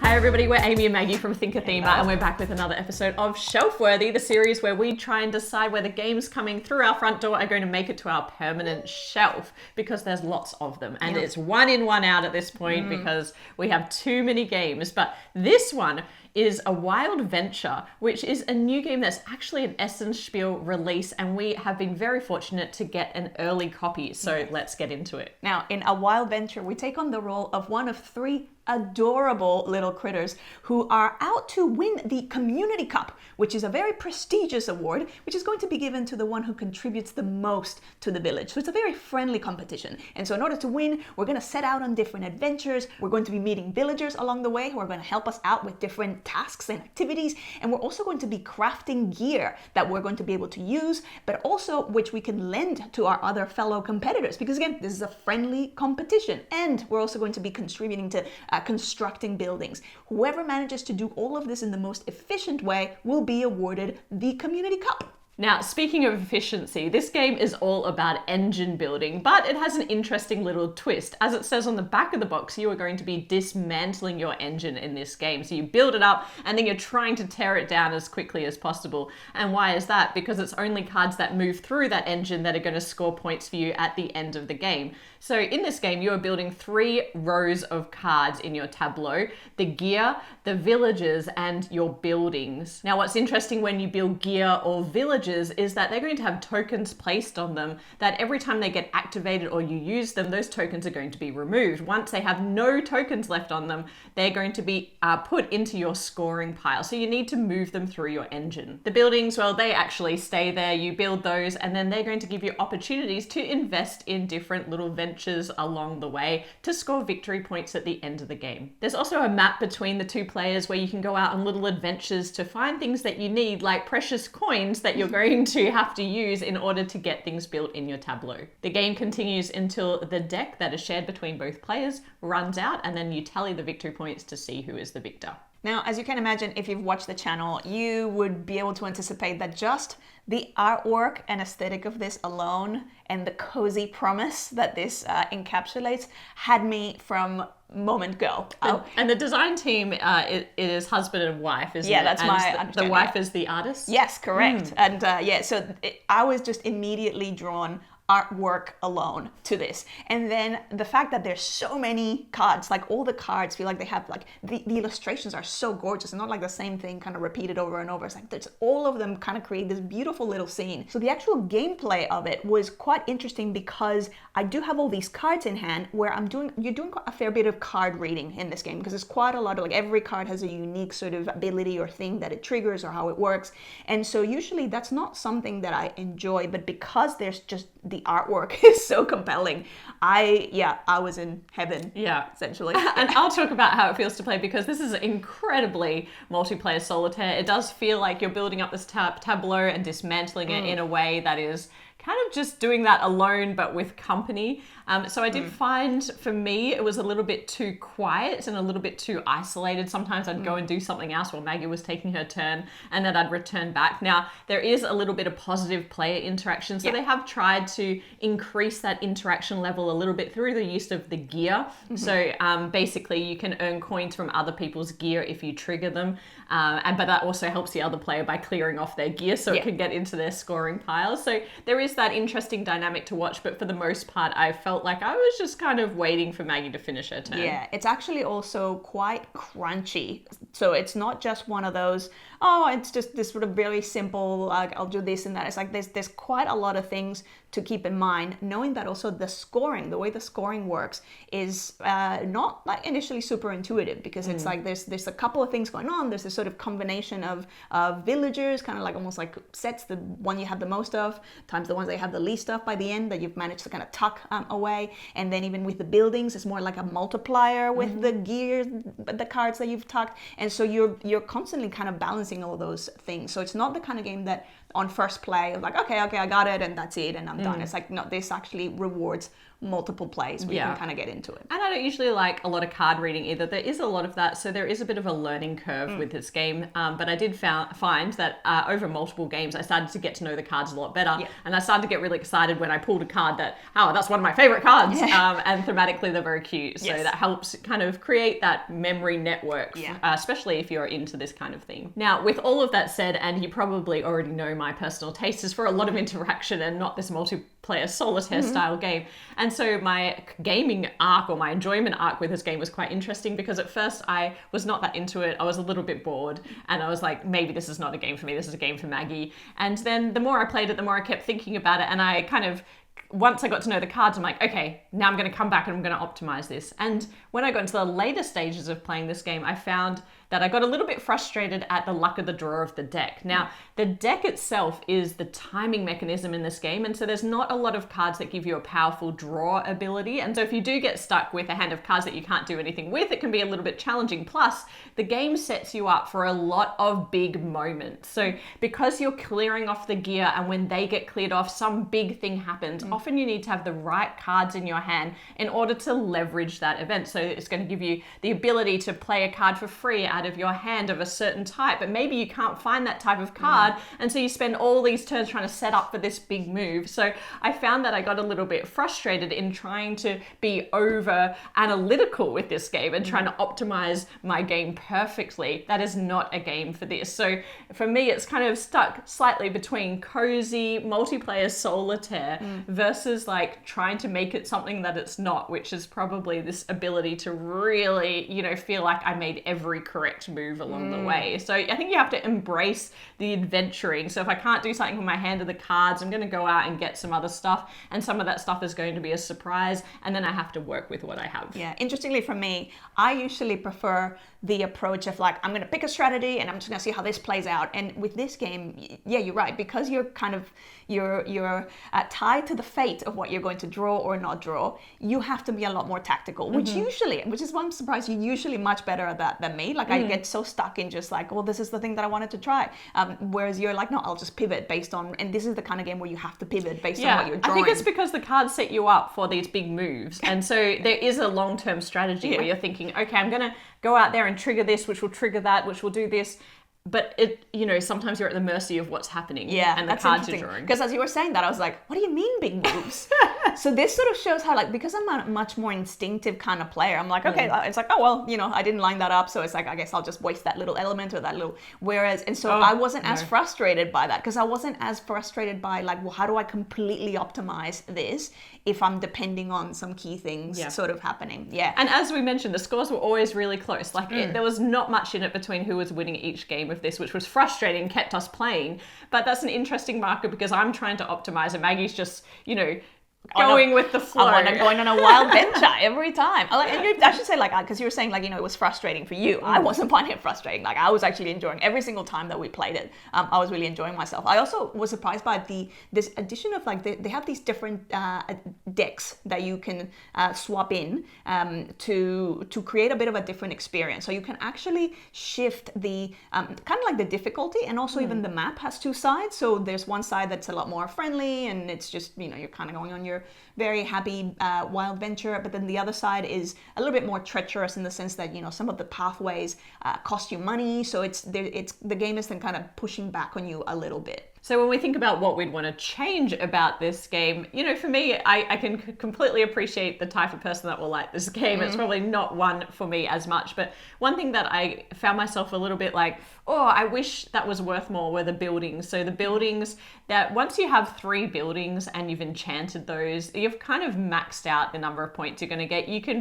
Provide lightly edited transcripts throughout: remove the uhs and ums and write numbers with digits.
Hi everybody, we're Amy and Maggie from Thinkathema and we're back with another episode of Shelfworthy, the series where we try and decide whether games coming through our front door are going to make it to our permanent shelf, because there's lots of them and it's one in, one out at this point because we have too many games. But this one is a Wild Venture, which is a new game that's actually an Essenspiel release, and we have been very fortunate to get an early copy, so let's get into it. Now, in A Wild Venture, we take on the role of one of three adorable little critters who are out to win the Community Cup, which is a very prestigious award, which is going to be given to the one who contributes the most to the village. So it's a very friendly competition. And so in order to win, we're going to set out on different adventures. We're going to be meeting villagers along the way who are going to help us out with different tasks and activities. And we're also going to be crafting gear that we're going to be able to use, but also which we can lend to our other fellow competitors. Because again, this is a friendly competition. And we're also going to be contributing to constructing buildings. Whoever manages to do all of this in the most efficient way will be awarded the Community Cup. Now, speaking of efficiency, this game is all about engine building, but it has an interesting little twist. As it says on the back of the box, you are going to be dismantling your engine in this game. So you build it up and then you're trying to tear it down as quickly as possible. And why is that? Because it's only cards that move through that engine that are going to score points for you at the end of the game. So in this game, you are building 3 rows of cards in your tableau: the gear, the villages, and your buildings. Now, what's interesting when you build gear or villages is that they're going to have tokens placed on them that every time they get activated or you use them, those tokens are going to be removed. Once they have no tokens left on them, they're going to be put into your scoring pile. So you need to move them through your engine. The buildings, well, they actually stay there. You build those and then they're going to give you opportunities to invest in different little ventures along the way to score victory points at the end of the game. There's also a map between the two players where you can go out on little adventures to find things that you need, like precious coins that you're going to have to use in order to get things built in your tableau. The game continues until the deck that is shared between both players runs out, and then you tally the victory points to see who is the victor. Now, as you can imagine, if you've watched the channel, you would be able to anticipate that just the artwork and aesthetic of this alone and the cozy promise that this encapsulates had me from moment go. And the design team, it is husband and wife, isn't it? Yeah, that's my understanding. The wife is the artist? Yes, correct. And I was just immediately drawn artwork alone to this. And then the fact that there's so many cards, like all the cards feel like they have like the illustrations are so gorgeous and not like the same thing kind of repeated over and over. It's like there's all of them kind of create this beautiful little scene. So the actual gameplay of it was quite interesting because I do have all these cards in hand where you're doing a fair bit of card reading in this game, because there's quite a lot of, like, every card has a unique sort of ability or thing that it triggers or how it works. And so usually that's not something that I enjoy, but because there's just the artwork is so compelling, I was in heaven. Yeah, essentially. And I'll talk about how it feels to play, because this is incredibly multiplayer solitaire. It does feel like you're building up this tableau and dismantling it in a way that is kind of just doing that alone, but with company. So I did find, for me, it was a little bit too quiet and a little bit too isolated. Sometimes I'd go and do something else while Maggie was taking her turn, and then I'd return back. Now, there is a little bit of positive player interaction. So they have tried to increase that interaction level a little bit through the use of the gear. So basically you can earn coins from other people's gear if you trigger them. But that also helps the other player by clearing off their gear so it can get into their scoring pile. So there is that interesting dynamic to watch, but for the most part, I felt like I was just kind of waiting for Maggie to finish her turn. Yeah, it's actually also quite crunchy. So it's not just one of those, it's just this sort of very simple, like, I'll do this and that. It's like there's quite a lot of things to keep in mind, knowing that also the way the scoring works is not like initially super intuitive, because it's like there's a couple of things going on. There's this sort of combination of villagers, kind of like almost like sets, the one you have the most of times the ones that you have the least of by the end that you've managed to kind of tuck away. And then even with the buildings, it's more like a multiplier with the gear, the cards that you've tucked. And so you're constantly kind of balancing all those things. So it's not the kind of game that on first play of like, okay, I got it, and that's it, and I'm done. It's like, no, this actually rewards multiple plays where you can kind of get into it. And I don't usually like a lot of card reading either. There is a lot of that, so there is a bit of a learning curve with this game. But I did find that over multiple games, I started to get to know the cards a lot better. And I started to get really excited when I pulled a card that, that's one of my favorite cards. And thematically, they're very cute. So that helps kind of create that memory network, especially if you're into this kind of thing. Now, with all of that said, and you probably already know my personal taste is for a lot of interaction and not this multiplayer solitaire style game. And so my gaming arc or my enjoyment arc with this game was quite interesting because at first I was not that into it. I was a little bit bored and I was like, maybe this is not a game for me. This is a game for Maggie. And then the more I played it, the more I kept thinking about it. And I kind of, once I got to know the cards, I'm like, okay, now I'm going to come back and I'm going to optimize this. And when I got into the later stages of playing this game, I found that I got a little bit frustrated at the luck of the draw of the deck. Now, the deck itself is the timing mechanism in this game, and so there's not a lot of cards that give you a powerful draw ability, and so if you do get stuck with a hand of cards that you can't do anything with, it can be a little bit challenging. Plus, the game sets you up for a lot of big moments. So because you're clearing off the gear, and when they get cleared off, some big thing happens. Often you need to have the right cards in your hand in order to leverage that event. So it's going to give you the ability to play a card for free out of your hand of a certain type, but maybe you can't find that type of card, and so you spend all these turns trying to set up for this big move. So I found that I got a little bit frustrated in trying to be over analytical with this game and trying to optimize my game perfectly. That is not a game for this. So for me, it's kind of stuck slightly between cozy multiplayer solitaire versus like trying to make it something that it's not, which is probably this ability to really, feel like I made every correct move along the way. So I think you have to embrace the adventuring. So if I can't do something with my hand of the cards, I'm going to go out and get some other stuff, and some of that stuff is going to be a surprise, and then I have to work with what I have. Yeah, interestingly for me, I usually prefer the approach of like, I'm going to pick a strategy and I'm just going to see how this plays out. And with this game, yeah, you're right, because you're kind of you're tied to the fate of what you're going to draw or not draw. You have to be a lot more tactical, which is one surprise. You're usually much better at that than me. Like I get so stuck in just like, well, this is the thing that I wanted to try. Whereas you're like, no, I'll just pivot based on, and this is the kind of game where you have to pivot based on what you're drawing. I think it's because the cards set you up for these big moves. And so there is a long-term strategy where you're thinking, okay, I'm going to go out there and trigger this, which will trigger that, which will do this. But it, sometimes you're at the mercy of what's happening and the cards you're drawing. Because as you were saying that, I was like, what do you mean big moves? So this sort of shows how, like, because I'm a much more instinctive kind of player, I'm like, okay, it's like, oh, well, I didn't line that up. So it's like, I guess I'll just waste that little element or that little, I wasn't as frustrated by that, because I wasn't as frustrated by like, well, how do I completely optimize this if I'm depending on some key things sort of happening? Yeah. And as we mentioned, the scores were always really close. Like there was not much in it between who was winning each game of this, which was frustrating and kept us playing. But that's an interesting marker because I'm trying to optimize and Maggie's just, going with the flow. I'm going on a wild venture every time. I should say, like, because you were saying, like, it was frustrating for you. I wasn't finding it frustrating. Like, I was actually enjoying every single time that we played it. I was really enjoying myself. I also was surprised by this addition of, like, they have these different decks that you can swap in to create a bit of a different experience. So you can actually shift the kind of like the difficulty, and also even the map has two sides. So there's one side that's a lot more friendly, and it's just, you're kind of going on your very happy wild venture, but then the other side is a little bit more treacherous in the sense that some of the pathways cost you money, so it's the game is then kind of pushing back on you a little bit. So when we think about what we'd want to change about this game, for me, I can completely appreciate the type of person that will like this game. It's probably not one for me as much. But one thing that I found myself a little bit like, I wish that was worth more, were the buildings. So the buildings, that once you have 3 buildings and you've enchanted those, you've kind of maxed out the number of points you're going to get. You can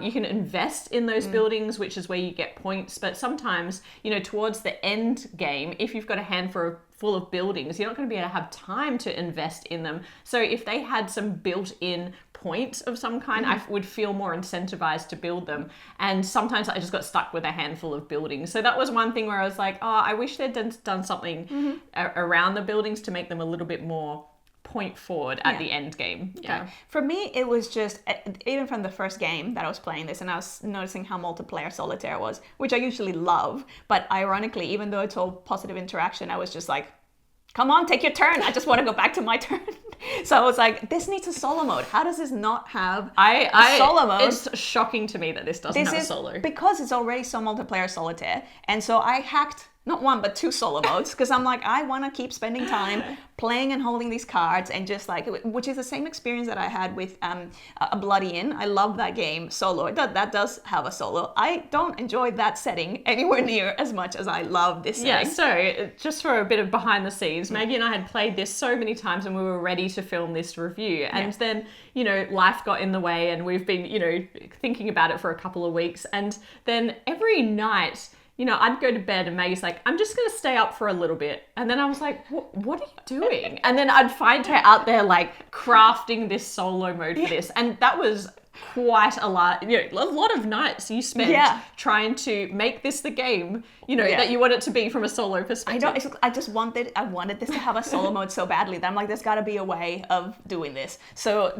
you can invest in those buildings, which is where you get points. But sometimes, towards the end game, if you've got a hand full of buildings, you're not going to be able to have time to invest in them. So if they had some built-in points of some kind, I would feel more incentivized to build them. And sometimes I just got stuck with a handful of buildings. So that was one thing where I was like, I wish they'd done something around the buildings to make them a little bit more point forward at the end game. Okay. For me, it was just, even from the first game that I was playing this, and I was noticing how multiplayer solitaire was, which I usually love, but ironically, even though it's all positive interaction, I was just like, come on, take your turn. I just want to go back to my turn. So I was like, this needs a solo mode. How does this not have a solo mode? It's shocking to me that this doesn't have a solo. Because it's already so multiplayer solitaire. And so I hacked not one, but two solo modes, because I'm like, I want to keep spending time playing and holding these cards, and just like, which is the same experience that I had with A Bloody Inn. I love that game solo. That does have a solo. I don't enjoy that setting anywhere near as much as I love this setting. Yeah, so just for a bit of behind the scenes, Maggie and I had played this so many times and we were ready to film this review. And then, life got in the way and we've been, thinking about it for a couple of weeks. And then every night, I'd go to bed and Maggie's like, I'm just going to stay up for a little bit. And then I was like, what are you doing? And then I'd find her out there like crafting this solo mode for this. And that was quite a lot, a lot of nights you spent trying to make this the game, that you want it to be from a solo perspective. I wanted this to have a solo mode so badly that I'm like, there's got to be a way of doing this. So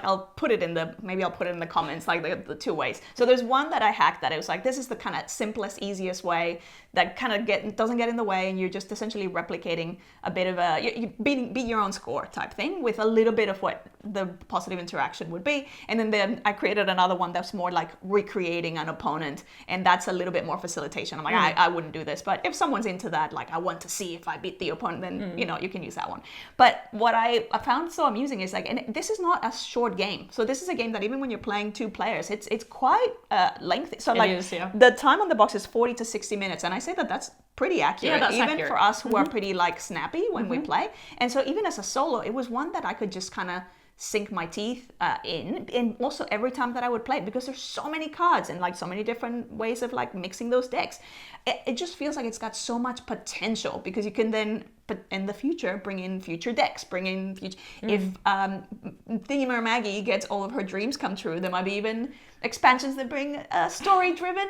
I'll put it in the comments, like the two ways. So there's one that I hacked that it was like, this is the kind of simplest, easiest way that kind of doesn't get in the way, and you're just essentially replicating a bit of you beat your own score type thing with a little bit of what the positive interaction would be. And then I created another one that's more like recreating an opponent, and that's a little bit more facilitation. I'm like, I wouldn't do this, but if someone's into that, like I want to see if I beat the opponent, then you can use that one. But what I found so amusing is like, and this is not a short game. So this is a game that even when you're playing two players, it's quite lengthy. So the time on the box is 40 to 60 minutes, and I say that's pretty accurate, accurate. For us who are pretty like snappy when we play. And so even as a solo, it was one that I could just kind of sink my teeth in, and also every time that I would play, because there's so many cards and like so many different ways of like mixing those decks, it just feels like it's got so much potential, because you can then in the future bring in future decks, if Themer Maggie gets all of her dreams come true, there might be even expansions that bring a story-driven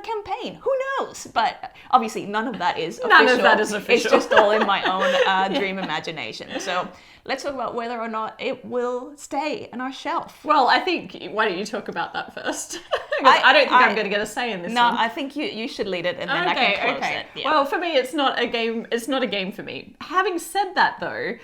campaign. Who knows? But obviously none of that is official. None of that is official. It's just all in my own dream imagination. So let's talk about whether or not it will stay on our shelf. Well, I think, why don't you talk about that first? I don't think I'm going to get a say in this one. No, I think you should lead it, and then I can close it. Yeah. Well, for me, it's not a game. It's not a game for me. Having said that, though,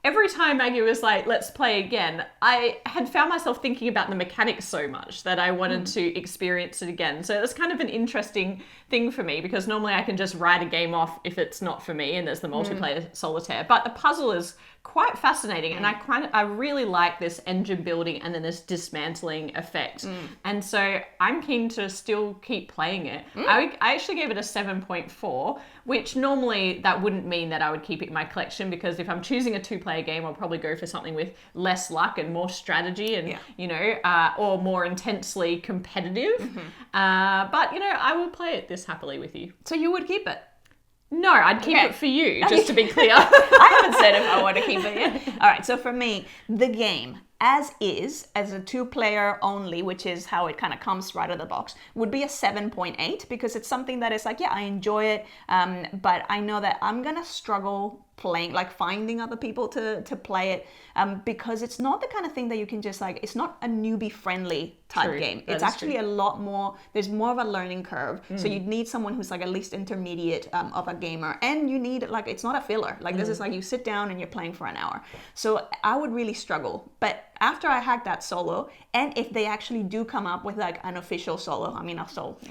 every time Maggie was like, let's play again, I had found myself thinking about the mechanics so much that I wanted to experience it again. So it's kind of an interesting thing for me, because normally I can just write a game off if it's not for me, and there's the multiplayer solitaire. But the puzzle is quite fascinating, and I really like this engine building and then this dismantling effect. And so I'm keen to still keep playing it. I actually gave it a 7.4, which normally that wouldn't mean that I would keep it in my collection, because if I'm choosing a two-player game, I'll probably go for something with less luck and more strategy and, or more intensely competitive. But, I will play it this happily with you. So you would keep it? No, I'd keep it for you, just to be clear. I haven't said if I want to keep it yet. All right, so for me, the game as is, as a two-player only, which is how it kind of comes right out of the box, would be a 7.8, because it's something that is like, I enjoy it, but I know that I'm going to struggle playing, like finding other people to play it, because it's not the kind of thing that you can just like, it's not a newbie friendly type game. It's actually a lot more, there's more of a learning curve. So you'd need someone who's like at least intermediate of a gamer, and you need like, it's not a filler. Like this is like you sit down and you're playing for an hour. So I would really struggle. But after I hacked that solo, and if they actually do come up with like an official solo,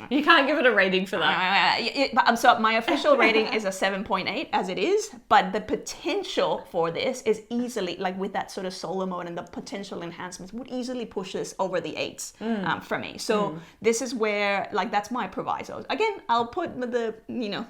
you can't give it a rating for that. So my official rating is a 7.8 as it is, but the potential for this is easily, like with that sort of solo mode and the potential enhancements, would easily push this over the 8s for me. So this is where, like, that's my proviso. Again, I'll put the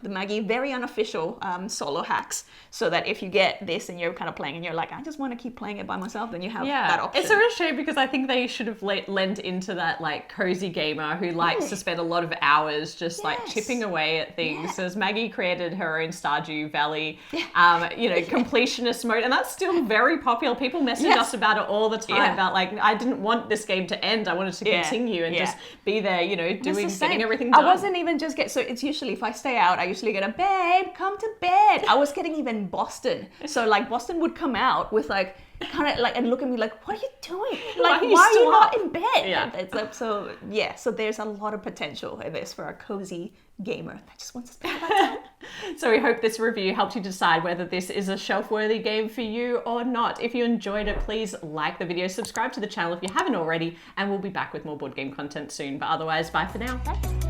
Maggie very unofficial solo hacks, so that if you get this and you're kind of playing and you're like, I just want to keep playing it by myself, then you have that option. It's a real shame, because I think they should have lent into that like cozy gamer who likes to spend a lot of hours just like chipping away at things. As Maggie created her own Stardew Valley, completionist mode, and that's still very popular. People message us about it all the time about like, I didn't want this game to end. I wanted to continue and just be there, getting everything done. I wasn't even just so it's usually, if I stay out, I usually get a babe, come to bed. I was getting even Boston. So like Boston would come out with like kind of like and look at me like, what are you doing? Why Like, are you why are you still not up? in bed? Yeah. It's like, so there's a lot of potential in this for a cozy gamer that just wants to spend that time. So we hope this review helped you decide whether this is a shelf-worthy game for you or not. If you enjoyed it, please like the video, subscribe to the channel if you haven't already, and we'll be back with more board game content soon. But otherwise, bye for now. Bye.